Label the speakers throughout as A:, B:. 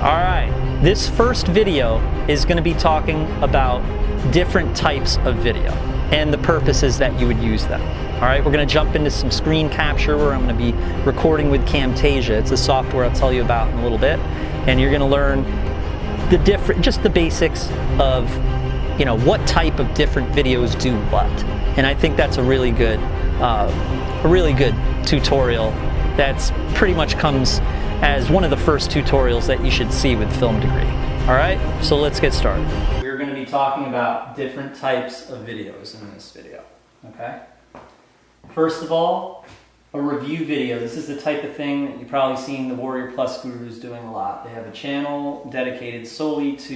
A: Alright, this first video is going to be talking about different types of video and the purposes that you would use them. Alright, we're going to jump into some screen capture where I'm going to be recording with Camtasia. It's a software I'll tell you about in a little bit, and you're going to learn just the basics of, what type of different videos do what. And I think that's a really good tutorial that's pretty much comes as one of the first tutorials that you should see with Film Degree. Alright, so let's get started. We're going to be talking about different types of videos in this video. Okay? First of all, a review video. This is the type of thing that you've probably seen the Warrior Plus gurus doing a lot. They have a channel dedicated solely to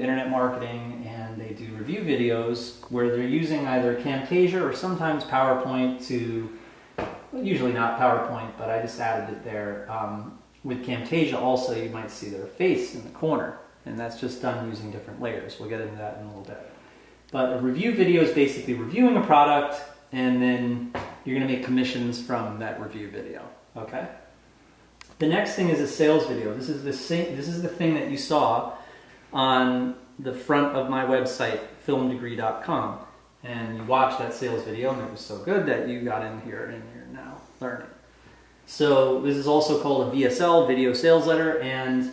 A: internet marketing, and they do review videos where they're using either Camtasia or sometimes PowerPoint to, usually not PowerPoint, but I just added it there. With Camtasia also, you might see their face in the corner, and that's just done using different layers. We'll get into that in a little bit. But a review video is basically reviewing a product, and then you're going to make commissions from that review video. Okay? The next thing is a sales video. This is the thing that you saw on the front of my website, filmdegree.com, and you watched that sales video, and it was so good that you got in here and you're now learning. So this is also called a VSL, video sales letter, and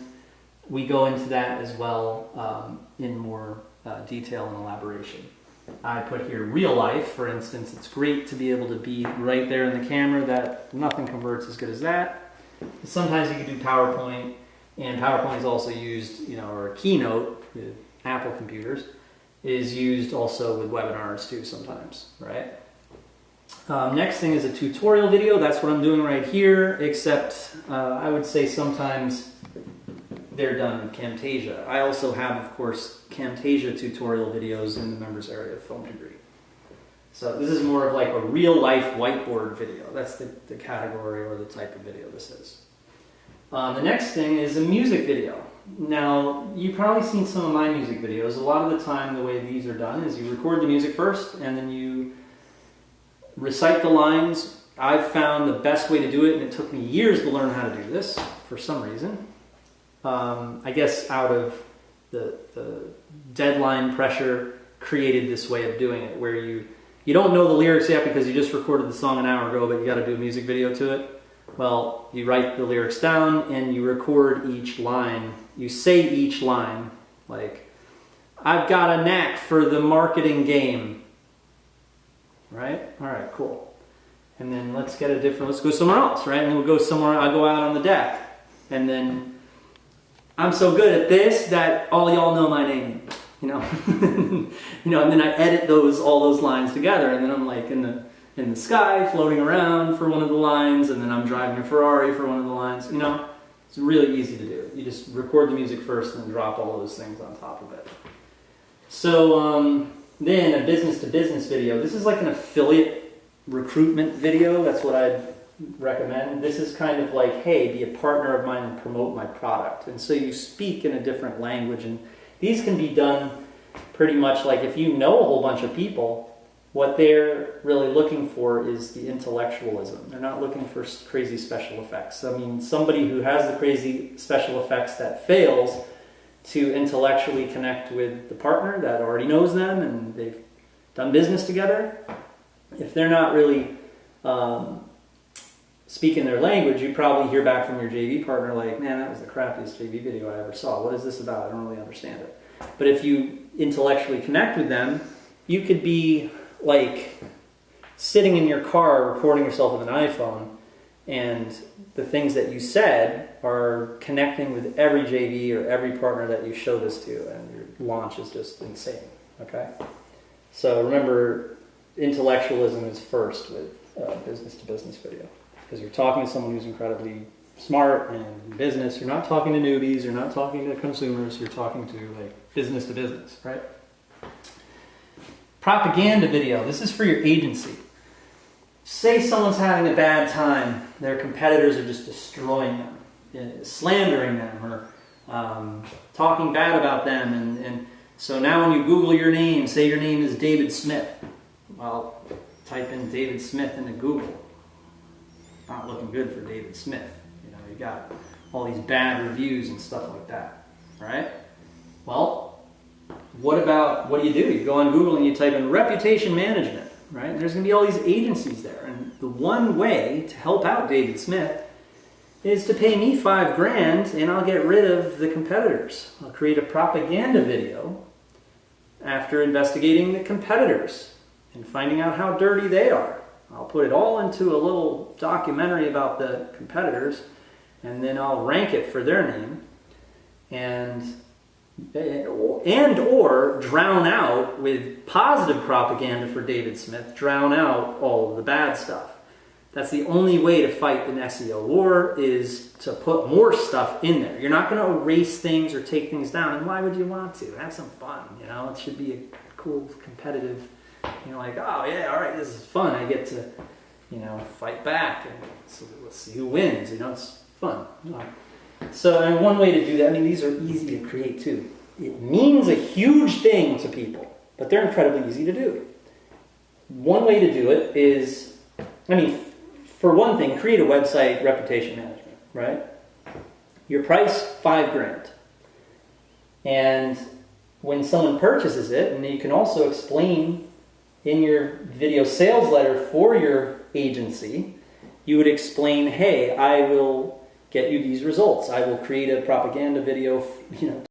A: we go into that as well in more detail and elaboration. I put here real life, for instance. It's great to be able to be right there in the camera. That nothing converts as good as that. Sometimes you can do PowerPoint, and PowerPoint is also used, or Keynote with Apple computers is used also with webinars too sometimes, right? Next thing is a tutorial video. That's what I'm doing right here, except I would say sometimes they're done with Camtasia. I also have, of course, Camtasia tutorial videos in the members area of Film Degree. So this is more of like a real-life whiteboard video. That's the category or the type of video this is. The next thing is a music video. Now, you've probably seen some of my music videos. A lot of the time, the way these are done is you record the music first, and then you recite the lines. I've found the best way to do it, and it took me years to learn how to do this for some reason. I guess out of the deadline pressure created this way of doing it, where you don't know the lyrics yet because you just recorded the song an hour ago, but you got to do a music video to it. Well, you write the lyrics down and you record each line. You say each line, like, I've got a knack for the marketing game. Right? All right, cool. And then let's go somewhere else, right? And we'll go somewhere, I go out on the deck. And then I'm so good at this that all y'all know my name, and then I edit all those lines together, and then I'm like in the sky floating around for one of the lines, and then I'm driving a Ferrari for one of the lines. It's really easy to do. You just record the music first and then drop all those things on top of it. So then a business-to-business video. This is like an affiliate recruitment video. That's what I'd recommend. This is kind of like, hey, be a partner of mine and promote my product. And so you speak in a different language, and these can be done pretty much like if you know a whole bunch of people, what they're really looking for is the intellectualism. They're not looking for crazy special effects. I mean, somebody who has the crazy special effects that fails to intellectually connect with the partner that already knows them and they've done business together, if they're not really speaking their language, you probably hear back from your JV partner like, man, that was the crappiest JV video I ever saw. What is this about? I don't really understand it. But if you intellectually connect with them, you could be like sitting in your car recording yourself with an iPhone, and the things that you said are connecting with every JV or every partner that you show this to, and your launch is just insane. Okay? So remember, intellectualism is first with business-to-business video, because you're talking to someone who's incredibly smart and in business. You're not talking to newbies, you're not talking to consumers, you're talking to like business to business, right? Propaganda video. This is for your agency. Say someone's having a bad time, their competitors are just destroying them, slandering them, or talking bad about them, and so now when you Google your name, say your name is David Smith. Well, type in David Smith into Google. Not looking good for David Smith. You got all these bad reviews and stuff like that, right? Well, what do? You go on Google and you type in reputation management, right? And there's going to be all these agencies there. And the one way to help out David Smith is to pay me $5,000 and I'll get rid of the competitors. I'll create a propaganda video after investigating the competitors and finding out how dirty they are. I'll put it all into a little documentary about the competitors, and then I'll rank it for their name and or drown out with positive propaganda for David Smith, drown out all of the bad stuff. That's the only way to fight an SEO war, is to put more stuff in there. You're not going to erase things or take things down, and why would you want to? Have some fun, you know? It should be a cool, competitive, you know, like, oh yeah, all right, this is fun. I get to, you know, fight back, and so let's see who wins, you know, it's fun. So, and one way to do that, I mean, these are easy to create too. It means a huge thing to people, but they're incredibly easy to do. One way to do it is, I mean, for one thing, create a website reputation management, right? Your price, $5,000. And when someone purchases it, and you can also explain in your video sales letter for your agency, you would explain, hey, I will get you these results. I will create a propaganda video, you know,